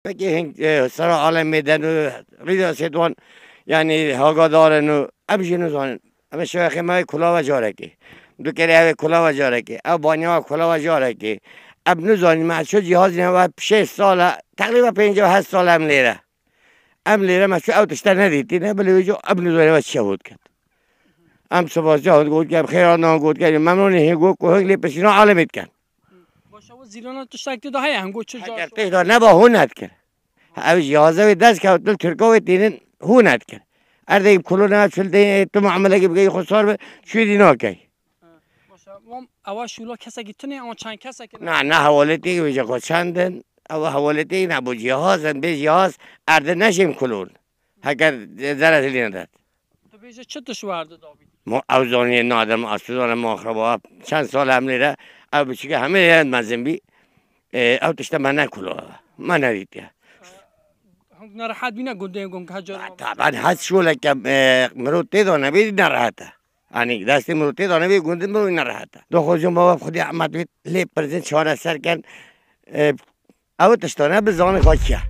بگی هنگ سر عالم میدن و ریدا سیدوان یعنی هاگا دارن و ابجینو زانن اما شوخی ما کلا و جاره که دو کری کلا و جاره که او بانیا کلا و جاره که اب نزانی ما شو جهاز نه 6 سال تقریبا 57 سال هم لیره ام لیره ما شو او تشتر ندیدی نه بلی وجو اب نزانی و شهود کرد ام سپاس جهود گود کرد خیران نام گود کرد ممنونی هنگو که هنگلی پسینا عالمیت کرد باشه و زیران تشتکتی ده هنگو چه جا کرده دا نبا هونت کرد او جهازه دست که دل ترکاوی تینن هونت کرد ارده کلو نه شل دی تو معامله که بگی خسار به شوی دینا کی باشه وام اول شولا کسی گیتنی اما چند کسی که نه حوالتی که بجا خود چندن او حوالتی نه بو جهازن به جهاز ارده نشیم کلون اگر زرد لینه داد تو بیشه چه دشوارده داوید ما اوزانی نادم اسودان ماخربا چند سال هم لیره او بچه که همه لیرند مزن بی او تشتا من نکلو من ندیده هم نراحت بینه گنده گم که جا طبعا حد شو لکه مروتی دانه بی نراحته یعنی دستی مروتی دانه بی گنده مرو نراحته دو خوزم بابا خودی احمد بید لی پرزن چهار سر کن او تشتانه به زان خاکیه